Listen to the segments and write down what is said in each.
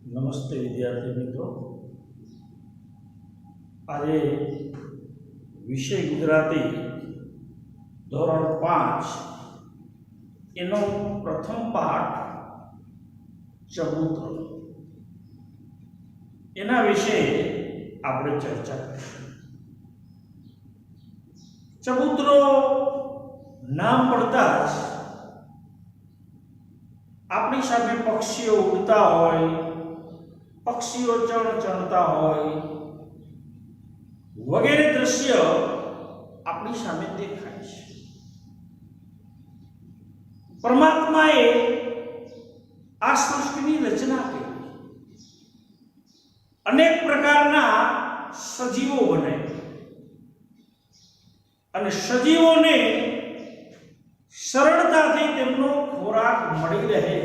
નમસ્તે વિદ્યાર્થી મિત્રો, આજે વિષય ગુજરાતી ધોરણ 5 એનો પ્રથમ પાઠ ચબૂતરો એના વિશે આપણે ચર્ચા કરીશું। ચબૂતરો નામ પડતા જ આપણી સામે પક્ષીઓ ઉડતા હોય, પક્ષીઓ ચણચણતા હોય વગેરે દ્રશ્ય આપણી સામે દેખાય છે। પરમાત્માએ આ સૃષ્ટિની રચના કરી, અનેક પ્રકારના સજીવો બનાવ્યા અને સજીવોને સરળતાથી તેમનો ખોરાક મળી રહે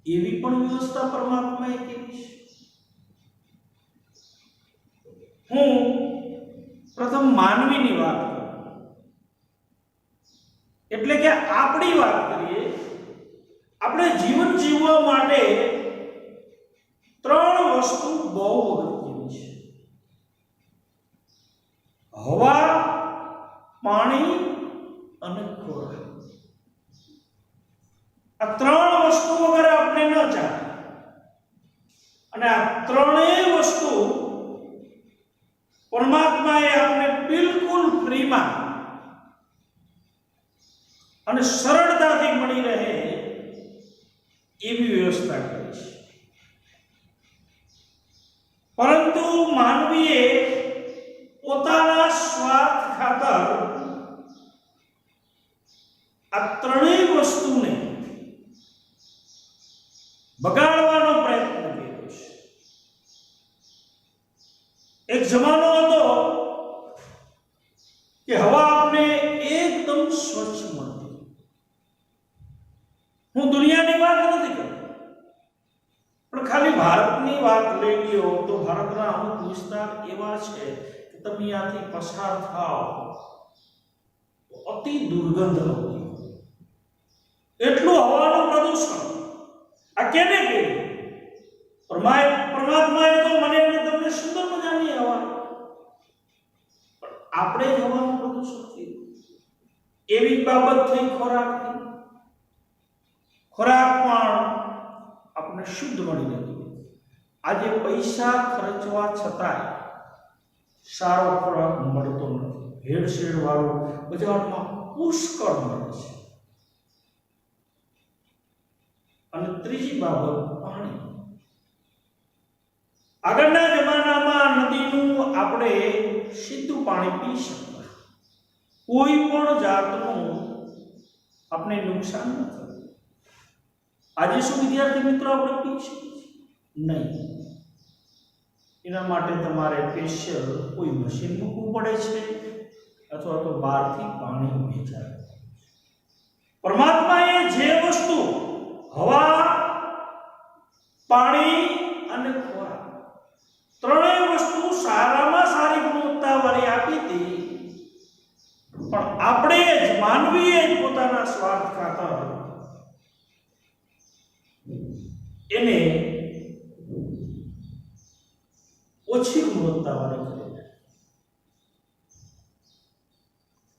એવી પણ વ્યવસ્થા પરમાત્માએ કરી છે। હું પ્રથમ માનવીની વાત કરું, એટલે કે આપણી વાત કરીએ। આપણે જીવન જીવવા માટે ત્રણ વસ્તુ બહુ અગત્યની છે: હવા, પાણી અને ખોરાક। આ ત્રણ વસ્તુ વગર આપણે ન ચાલે અને આ ત્રણેય વસ્તુ પરમાત્માએ આપણે બિલકુલ ફ્રીમાં અને સરળતાથી મળી રહે એવી વ્યવસ્થા કરી છે। પરંતુ માનવીએ પોતાના સ્વાર્થ ખાતર આ ત્રણેય વસ્તુને બગાડવાનો પ્રયત્ન કર્યો છે। એક જમાનો હતો કે હવા આપને એકદમ સ્વચ્છ મળતી। હું દુનિયાની વાત નથી કરતો, પણ ખાલી ભારતની વાત લઈ લ્યો તો ભારતના અમુક વિસ્તાર એવા છે કે તમે ત્યાંથી પસાર થાઓ તો અતિ દુર્ગંધ આવતી, એટલું હવાનું પ્રદૂષણ। આ કેને કહ્યું? પરમાત્માએ તો મને અને તમને સુંદર મજાની હવા, પણ આપણે જ હવાનું પ્રદૂષણ થયું। એવી બાબત થઈ ખોરાકની। ખોરાક પણ આપણે શુદ્ધ મળી નથી। આજે પૈસા ખર્ચવા છતાંય સારો ખોરાક મળતો નથી। ભેળસેળ વાળો બજારમાં પુષ્કળ મળે છે। અને ત્રીજી બાબત પાણી। આગળના જમાનામાં નદીનું આપણે સીધું પાણી પી શકતા, કોઈ પણ જાતનું આપણે નુકસાન ન થતું। આજે શું વિદ્યાર્થી મિત્રો આપણે પી શકીએ નહીં? એના માટે તમારે સ્પેશિયલ કોઈ મશીન મૂકવું પડે છે અથવા તો બહારથી પાણી વેચાય। પરમાત્માએ જે વસ્તુ હવા, પાણી અને ખોરાક ત્રણેય વસ્તુ સારામાં સારી ગુણવત્તાવાળી આપી હતી, પણ આપણે જ માનવીએ જ પોતાના સ્વાર્થ ખાતર એને ઓછી ગુણવત્તાવાળી કરી।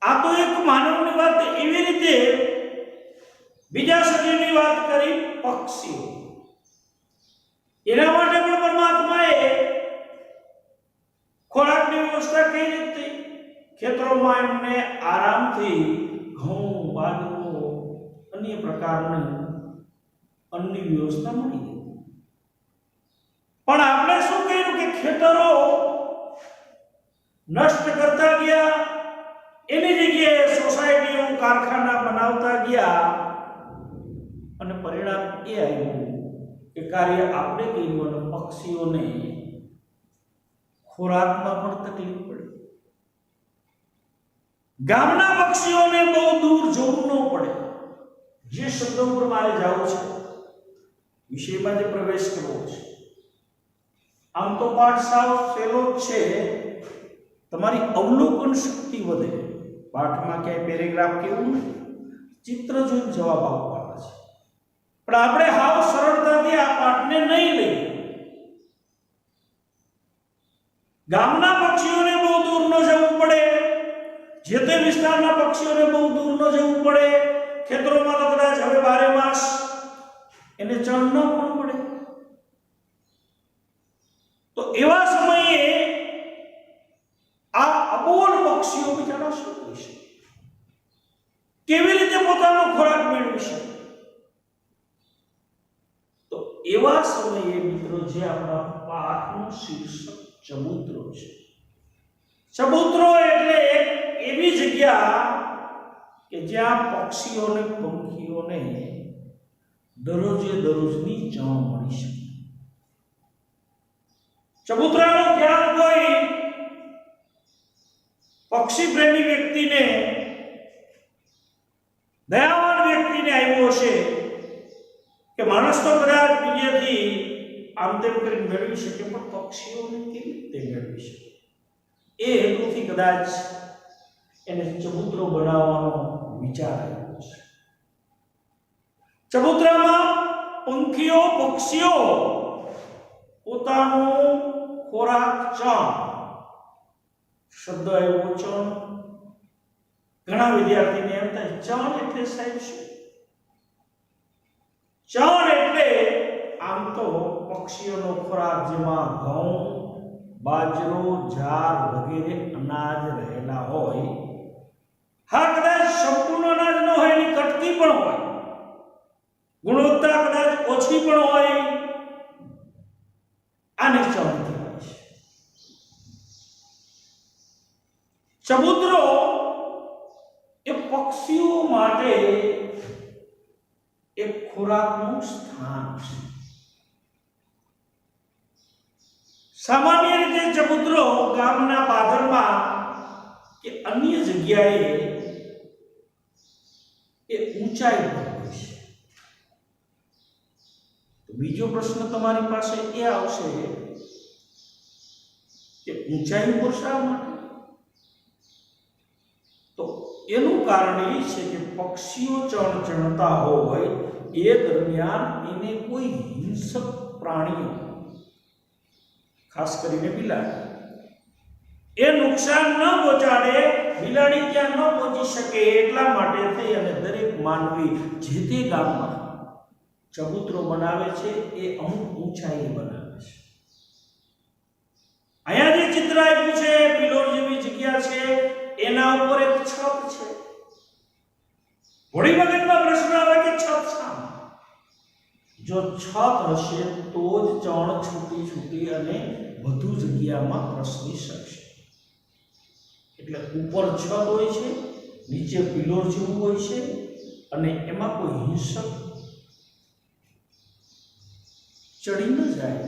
આ તો એક માનવની વાત। એવી રીતે બીજા સજીવની વાત કરી, પક્ષીઓ। એના માટે પણ પરમાત્માએ ખોરાકની વ્યવસ્થા કઈ રીતે? ખેતરોમાં એમને આરામથી ઘઉં, બાજરો, અન્ય પ્રકારની અન્નની વ્યવસ્થા મળી ગઈ। પણ આપણે શું કર્યું કે ખેતરો નષ્ટ કરતા ગયા, એની જગ્યાએ સોસાયટીઓ, કારખાના બનાવતા ગયા અને પરિણામ એ આવ્યું કે કાર્ય આપણે કર્યું અને પક્ષીઓને ખોરાકમાં પણ તકલીફ પડી। ગામના પક્ષીઓને બહુ દૂર જવું ન પડે। જે શબ્દો પર મારે જવું છે, વિષયમાં જે પ્રવેશ કરવો છે, આમ તો પાઠ સાવ સહેલો જ છે। તમારી અવલોકન શક્તિ વધે। પાઠમાં ક્યાંય પેરેગ્રાફ કેવું નથી, ચિત્ર જોઈને જવાબ આપવાના છે। પણ આપણે હાવ સરળતાથી આ પાઠને નહીં લઈએ। વિસ્તારના પક્ષીઓને બહુ દૂર ન જવું પડે, ખેતરોમાં તો કદાચ હવે 12 માસ એને ચણ ન પણ પડે, તો એવા સમયે આ અબોલ પક્ષીઓ બિચારા શું કરી શકે, કેવી રીતે પોતાનો ખોરાક મેળવી શકે? તો એવા સમયે મિત્રો જે આપણા પાઠનું શીર્ષક ચબૂતરો છે. ચબૂતરો એટલે એક એવી જગ્યા કે જ્યાં પક્ષીઓને પંખીઓને દરરોજની ચણ મળી શકે. ચબૂતરાનો ખ્યાલ કોઈ પક્ષી પ્રેમી વ્યક્તિને, દયાવાન વ્યક્તિને આવ્યો હશે કે માણસ તો કદાચ બીજેથી આમ તેમ કરીને મેળવી શકે, પણ પક્ષીઓને કેવી રીતે મેળવી શકે? એ હેતુથી કદાચ એને ચબૂતરો બનાવવાનો વિચાર આવ્યો છે. ચબૂતરામાં પંખીઓ, પક્ષીઓ પોતાનો ખોરાક ચણ, શબ્દ આવ્યો ચણ. ઘણા વિદ્યાર્થીને એમ થાય ચણ એટલે સાહેબ શું? ચણ એટલે આમ તો પક્ષીઓનો ખોરાક જેમાં ઘઉં, બાજરો, જાર વગેરે અનાજ રહેલા હોય. હા, કદાચ સંપૂર્ણ અનાજ ન હોય, એની કટકી પણ હોય, ગુણવત્તા કદાચ ઓછી પણ હોય, આને ચણ કહેવાય છે. ચબૂતરો એ પક્ષીઓ માટે એક ખોરાકનું સ્થાન છે. સામાન્ય રીતે ચબૂતરો ગામના પાદરમાં કે અન્ય જગ્યાએ એ ઊંચાઈ પર હોય છે. તો બીજો પ્રશ્ન તમારી પાસે એ આવશે કે ઊંચાઈ પર શા માટે? તો એનું કારણ એ છે કે પક્ષીઓ ચણ ચણતા હોય એ દરમિયાન એને કોઈ હિંસક પ્રાણીઓ, ખાસ કરીને બિલાડી, એ નુકસાન ન પહોંચાડે, બિલાડી ત્યાં ન પહોંચી શકે એટલા માટે થઈ અને દરેક માનવી જે તે ગામમાં ચબૂતરો બનાવે છે એ અમુક ઊંચાઈએ બનાવે છે. અહીંયા જે ચિત્ર આપ્યું છે, પિલોર જેવી જગ્યા છે, એના ઉપર એક છત છે. ઘોડી મગજમાં પ્રશ્ન આવે કે છત શા? જો છત હશે તો જ ચણ છૂટી અને વધુ જગ્યામાં પ્રસરી શકશે. એટલે ઉપર છત હોય છે, નીચે પિલોર જેવું હોય છે, અને એમાં કોઈ હિંસક ચડી ન જાય,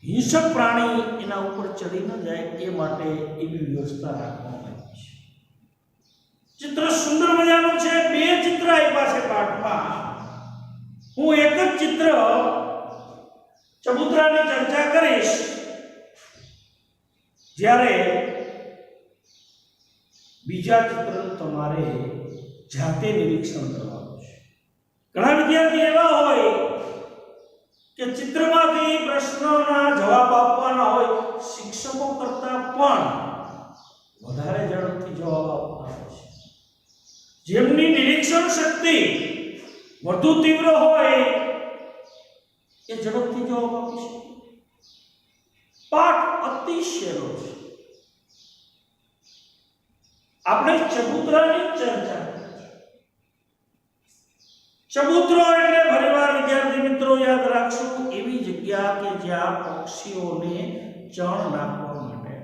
હિંસક પ્રાણી એના ઉપર ચડી ન જાય એ માટે એવી વ્યવસ્થા રાખવામાં આવી છે. ચિત્ર સુંદર મજાનું છે. 2 ચિત્ર આપ્યા છે પાઠમાં. હું એક જ ચિત્ર ચબૂતરાની ચર્ચા કરીશ જ્યારે બીજા ચિત્ર તમારે જાતે નિરીક્ષણ કરવાનું છે. ઘણા વિદ્યાર્થી એવા હોય કે ચિત્રમાંથી પ્રશ્નોના જવાબ આપવાના હોય, શિક્ષકો કરતા પણ વધારે ઝડપથી જવાબ આપતા હોય છે. જેમની નિરીક્ષણ શક્તિ વધુ તીવ્ર હોય એ ઝડપથી જવાબ આપી શકે. પાઠ અતિ સહેલો છે. આપણે ચબૂતરાની ચર્ચા કરી. ચબૂતરો એટલે ફરીવાર વિદ્યાર્થી મિત્રો યાદ રાખશો, એવી જગ્યા કે જ્યાં પક્ષીઓને ચણ નાખવા માટે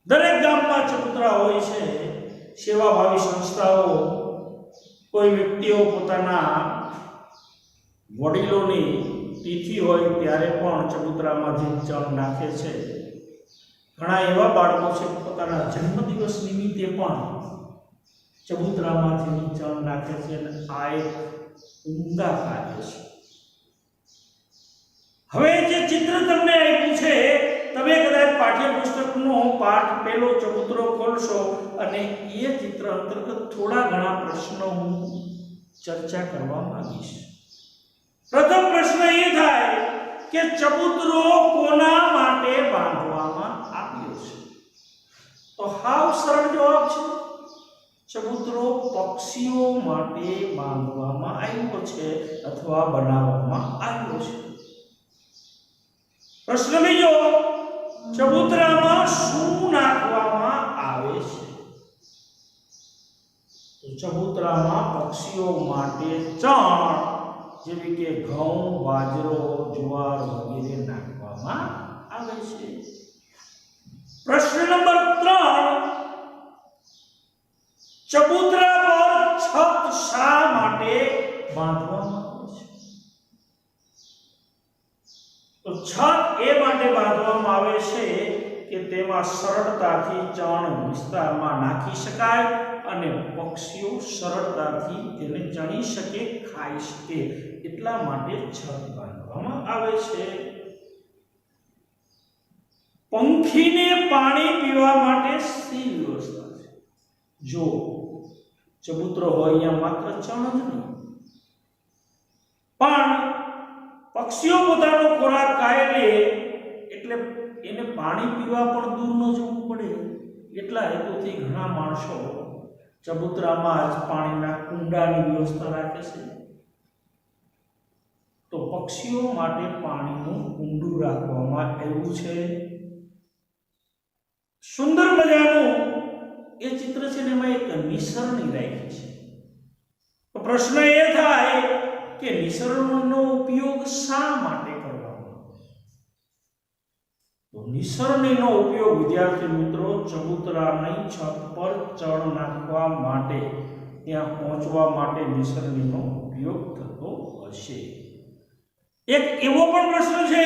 દરેક ગામમાં ચબૂતરા હોય છે. સેવાભાવી સંસ્થાઓ, કોઈ વ્યક્તિઓ પોતાના વડીલોની તિથિ હોય ત્યારે પણ ચબૂતરામાં ચણ નાખે છે. ઘણા એવા બાળકો છે પોતાના જન્મદિવસ નિમિત્તે પણ ચબૂતરામાંથી ચણ નાખે છે, અને આ એક ઉમદા કાર્ય છે. હવે જે ચિત્ર તમને આપ્યું છે, તમે કદાચ પાઠ્યપુસ્તકનો પાઠ 1 ચબૂતરો ખોલશો અને એ ચિત્ર અંતર્ગત થોડા ઘણા પ્રશ્નો હું ચર્ચા કરવા માંગીશ. પ્રથમ પ્રશ્ન એ થાય કે ચબૂતરો કોના માટે બાંધવામાં આવ્યો છે? તો હાવ સરળ જવાબ છે, ચબૂતરો પક્ષીઓ માટે બાંધવામાં આવ્યો છે અથવા બનાવવામાં આવ્યો છે. પ્રશ્ન બીજો, ચબૂતરામાં શું નાખવામાં આવે છે? તો ચબૂતરામાં પક્ષીઓ માટે ચણ જેવી કે ઘઉં, બાજરો, જુવાર વગેરે નાખવામાં આવે છે. પ્રશ્ન નંબર 3, ચબૂતરા પર છત શા માટે બાંધવામાં આવે છે? તો છત એ માટે બાંધવામાં આવે છે કે તેમાં સરળતાથી ચણ વિસ્તારમાં નાખી શકાય અને પક્ષીઓ સરળતાથી તેને ચણી શકે, ખાઈ શકે, એટલા માટે છત બાંધવામાં આવે છે. પંખીને પાણી પીવા માટે શી વ્યવસ્થા છે? જો ચબૂતરો હોય અહીંયા માત્ર ચણ જ નહીં, પણ પક્ષીઓ પોતાનો ખોરાક ખાઈ લે એટલે એને પાણી પીવા પણ દૂર ન જવું પડે, એટલા હેતુથી ઘણા માણસો ચબૂતરામાં જ પાણીના કુંડાની વ્યવસ્થા રાખે છે. તો પક્ષીઓ માટે પાણીનું કુંડું રાખવામાં આવ્યું છે. સુંદર મજાનું એ ચિત્ર છે ને એમાં એક નિસરણી રાખી છે. તો પ્રશ્ન એ થાય કે નિસરણીનો ઉપયોગ શા માટે કરવામાં આવે? તો નિસરણીનો ઉપયોગ વિદ્યાર્થી મિત્રો ચબૂતરાની છત પર ચણ નાખવા માટે, ત્યાં પહોંચવા માટે નિસરણીનો ઉપયોગ થતો હશે. એક એવો પણ પ્રશ્ન છે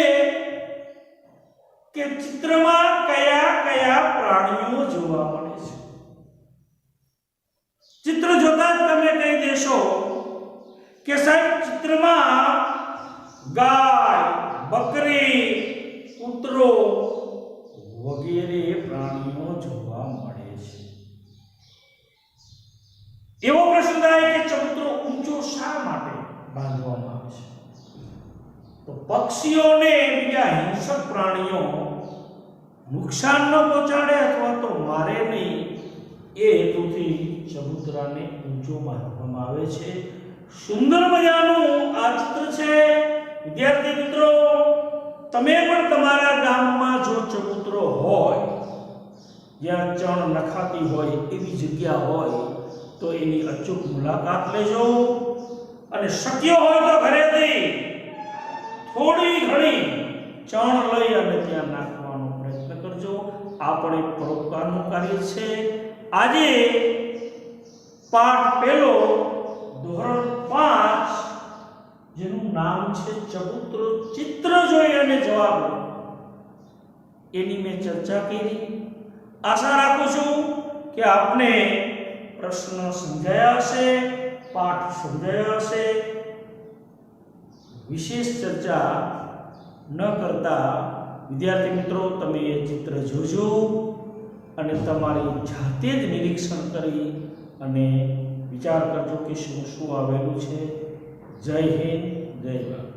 કે ચિત્રમાં કયા કયા પ્રાણીઓ જોવા મળે છે? ચિત્ર જોતા જ તમે કહી દેશો કે સાહેબ ચિત્રમાં ગાય, બકરી, કૂતરો વગેરે પ્રાણીઓ જોવા મળે છે. એવો પ્રશ્ન થાય કે ચબૂતરો ઊંચો શા માટે બાંધવામાં આવે છે? તો પક્ષીઓને બીજા હિંસક પ્રાણીઓ નુકસાન ન પહોંચાડે અથવા તો મારે નહીં, એ હેતુથી ચબૂતરાને ઊંચો બાંધવામાં આવે છે. સુંદર મજાનું આ ચિત્ર છે. વિદ્યાર્થી મિત્રો, તમે પણ તમારા ગામમાં જો ચબૂતરો હોય, જ્યાં ચણ નખાતી હોય એવી જગ્યા હોય, તો એની અચૂક મુલાકાત લેજો અને શક્ય હોય તો ઘરેથી થોડી ઘણી ચણ લઈ અને ત્યાં નાખવાનો પ્રયત્ન કરજો. આ પણ એક પરોપકારનું કાર્ય છે. આજે પાઠ પહેલો ધોરણ 5 જેનું નામ છે ચબૂતરો, ચિત્ર જોઈ અને જવાબ લો, એની મેં ચર્ચા કરી. આશા રાખું છું કે આપને પ્રશ્ન સમજાયા હશે, પાઠ સમજાયો હશે. વિશેષ ચર્ચા ન કરતા વિદ્યાર્થી મિત્રો તમે એ ચિત્ર જોજો અને તમારી જાતે જ નિરીક્ષણ કરી અને વિચાર કરજો કે શું શું આવેલું છે. જય હિન્દ, જય ભારત.